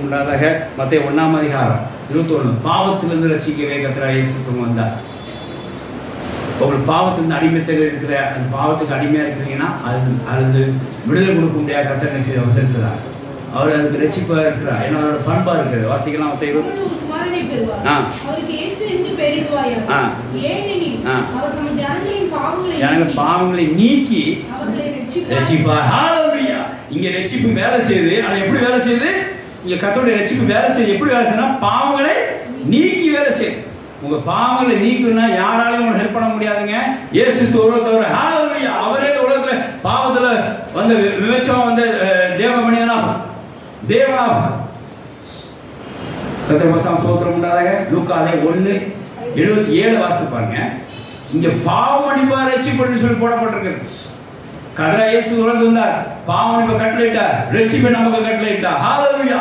உண்டாதாக. மத்தேயு 1:21 பாவத்திலிருந்து ரட்சிக்கவே கர்த்தராகிய இயேசு வந்தார். உங்கள் பாவத்திலிருந்து அடிமைத்தில் இருக்கிற அந்த பாவத்துக்கு அடிமையாக இருக்கிறீங்கன்னா அது விடுதலை கொடுக்க முடியாத கர்த்தர் செய்ய வந்திருக்கிறார். அவர் அதுக்கு ரட்சிப்பாக இருக்கிறார். ஏன்னா அவரோட பண்பாக இருக்குது. வாசிக்கலாம் மத்தேயு. ஜனங்கள் பாவங்களை நீக்கி ரட்சிப்பார். ஹல்லேலூயா. இங்க ரட்சிப்பு வேலை செய்யுது. ஆனா எப்படி வேலை செய்யுது? இங்க கர்த்தருடைய ரட்சிப்பு வேலை செய்யுது. எப்படி வேலை செய்யணும்? பாவங்களை நீக்கி வேலை செய்யுது. உங்க பாவங்களை நீக்குன்னா யாராலையும் உங்களுக்கு ஹெல்ப் பண்ண முடியாதுங்க. இயேசு ஒருத்தவர். ஹல்லேலூயா. அவரே உலகத்துல பாவத்துல வந்த விமர்சனம் வந்த தேவ மனிதனா தேவனா கர்த்தர் ஸ்தோத்திரம் உண்டாதாக. லூக்காலே 1:77 வாசித்து பாருங்க. இங்க பாவம் மன்னிப்பா ரட்சிப்புன்னு சொல்லி போடப்பட்டிருக்கு. கர்த்தர் இயேசு உலகத்துல வந்தார், பாவம் மன்னிப்பை கட்டளையிட்டார், ரட்சிப்பை நமக்கு கட்டளையிட்டார். ஹல்லேலூயா.